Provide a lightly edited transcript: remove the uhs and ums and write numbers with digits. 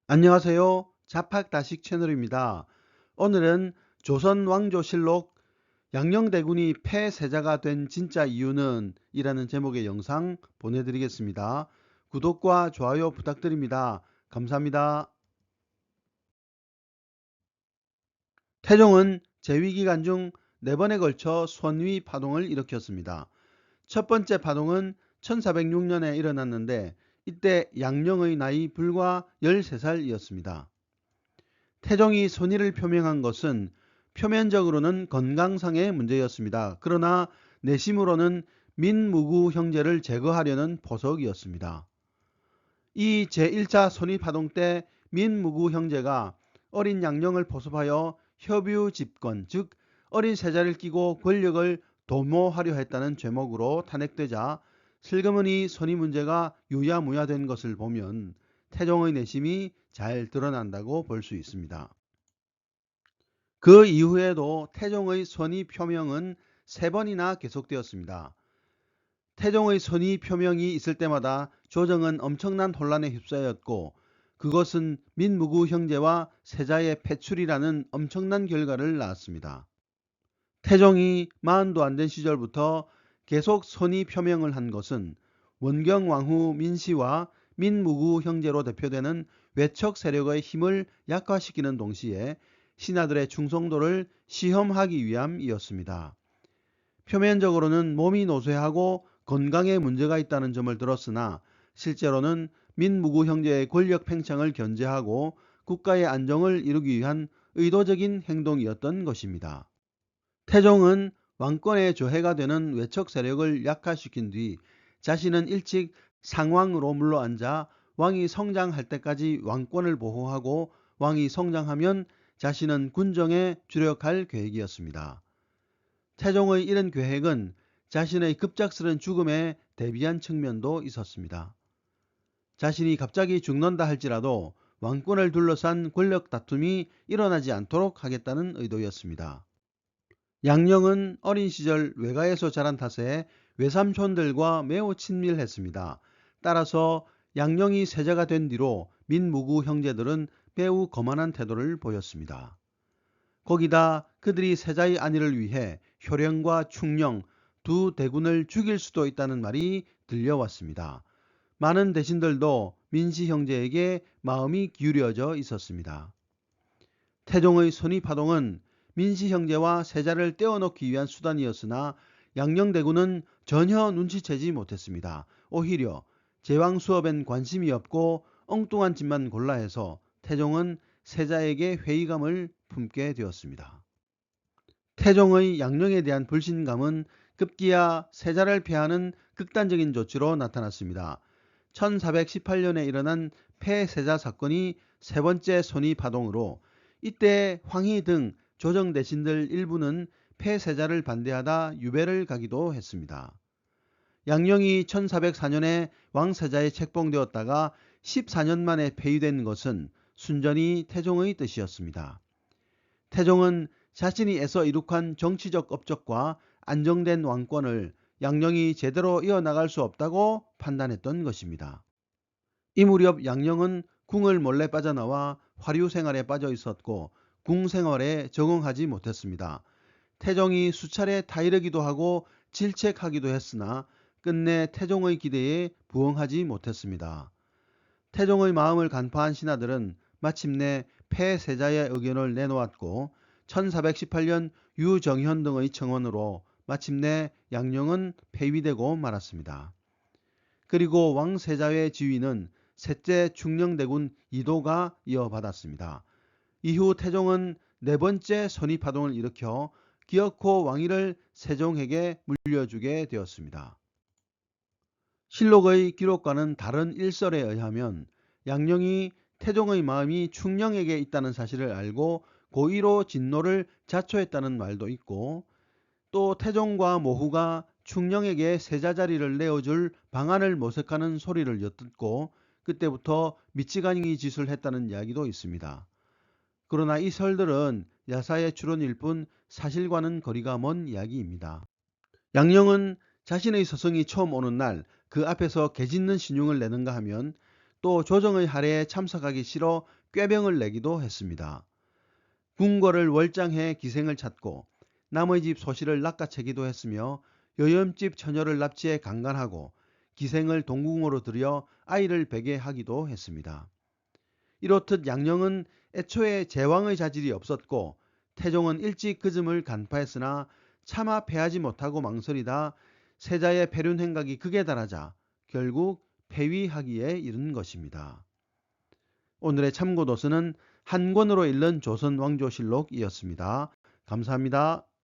안녕하세요. 자팍다식 채널입니다. 오늘은 조선 왕조실록 양녕대군이 폐세자가 된 진짜 이유는 이라는 제목의 영상 보내드리겠습니다. 구독과 좋아요 부탁드립니다. 감사합니다. 태종은 재위기간 중 4번에 걸쳐 선위 파동을 일으켰습니다. 첫 번째 파동은 1406년에 일어났는데 이때 양녕의 나이 불과 13살이었습니다. 태종이 선의를 표명한 것은 표면적으로는 건강상의 문제였습니다. 그러나 내심으로는 민무구 형제를 제거하려는 포석이었습니다. 이 제1차 선의파동 때 민무구 형제가 어린 양령을 포섭하여 협유 집권, 즉 어린 세자를 끼고 권력을 도모하려 했다는 죄목으로 탄핵되자 슬그머니 선의 문제가 유야무야된 것을 보면 태종의 내심이 잘 드러난다고 볼 수 있습니다. 그 이후에도 태종의 선의 표명은 3번이나 계속되었습니다. 태종의 선의 표명이 있을 때마다 조정은 엄청난 혼란에 휩싸였고 그것은 민무구 형제와 세자의 패출이라는 엄청난 결과를 낳았습니다. 태종이 40도 안 된 시절부터 계속 선의 표명을 한 것은 원경왕후 민씨와 민무구 형제로 대표되는 외척 세력의 힘을 약화시키는 동시에 신하들의 충성도를 시험하기 위함이었습니다. 표면적으로는 몸이 노쇠하고 건강에 문제가 있다는 점을 들었으나 실제로는 민무구 형제의 권력 팽창을 견제하고 국가의 안정을 이루기 위한 의도적인 행동이었던 것입니다. 태종은 왕권의 조해가 되는 외척 세력을 약화시킨 뒤 자신은 일찍 상왕으로 물러앉아 왕이 성장할 때까지 왕권을 보호하고 왕이 성장하면 자신은 군정에 주력할 계획이었습니다. 태종의 이런 계획은 자신의 급작스런 죽음에 대비한 측면도 있었습니다. 자신이 갑자기 죽는다 할지라도 왕권을 둘러싼 권력 다툼이 일어나지 않도록 하겠다는 의도였습니다. 양녕은 어린 시절 외가에서 자란 탓에 외삼촌들과 매우 친밀했습니다. 따라서 양녕이 세자가 된 뒤로 민무구 형제들은 매우 거만한 태도를 보였습니다. 거기다 그들이 세자의 안위를 위해 효령과 충령 두 대군을 죽일 수도 있다는 말이 들려왔습니다. 많은 대신들도 민씨 형제에게 마음이 기울여져 있었습니다. 태종의 선의파동은 민씨 형제와 세자를 떼어놓기 위한 수단이었으나 양녕대군은 전혀 눈치채지 못했습니다. 오히려 제왕 수업엔 관심이 없고 엉뚱한 짓만 골라 해서 태종은 세자에게 회의감을 품게 되었습니다. 태종의 양령에 대한 불신감은 급기야 세자를 폐하는 극단적인 조치로 나타났습니다. 1418년에 일어난 폐세자 사건이 세 번째 선의파동으로 이때 황희 등 조정 대신들 일부는 폐세자를 반대하다 유배를 가기도 했습니다. 양령이 1404년에 왕세자에 책봉되었다가 14년 만에 폐위된 것은 순전히 태종의 뜻이었습니다. 태종은 자신이 애써 이룩한 정치적 업적과 안정된 왕권을 양령이 제대로 이어나갈 수 없다고 판단했던 것입니다. 이 무렵 양령은 궁을 몰래 빠져나와 화류 생활에 빠져 있었고 궁 생활에 적응하지 못했습니다. 태종이 수차례 타이르기도 하고 질책하기도 했으나 끝내 태종의 기대에 부응하지 못했습니다. 태종의 마음을 간파한 신하들은 마침내 폐세자의 의견을 내놓았고 1418년 유정현 등의 청원으로 마침내 양령은 폐위되고 말았습니다. 그리고 왕세자의 지위는 셋째 충녕대군 이도가 이어받았습니다. 이후 태종은 네 번째 선의파동을 일으켜 기어코 왕위를 세종에게 물려주게 되었습니다. 실록의 기록과는 다른 일설에 의하면 양령이 태종의 마음이 충령에게 있다는 사실을 알고 고의로 진노를 자초했다는 말도 있고 또 태종과 모후가 충령에게 세자 자리를 내어줄 방안을 모색하는 소리를 엿듣고 그때부터 미치가니 짓을 했다는 이야기도 있습니다. 그러나 이 설들은 야사의 추론일 뿐 사실과는 거리가 먼 이야기입니다. 양령은 자신의 서성이 처음 오는 날 그 앞에서 개짖는 신용을 내는가 하면 또 조정의 할애에 참석하기 싫어 꾀병을 내기도 했습니다. 궁궐을 월장해 기생을 찾고 남의 집 소실을 낚아채기도 했으며 여염집 처녀를 납치해 강간하고 기생을 동궁으로 들여 아이를 베게 하기도 했습니다. 이렇듯 양령은 애초에 제왕의 자질이 없었고 태종은 일찍 그 점을 간파했으나 차마 패하지 못하고 망설이다 세자의 패륜 행각이 극에 달하자 결국 폐위하기에 이른 것입니다. 오늘의 참고도서는 한 권으로 읽는 조선왕조실록이었습니다. 감사합니다.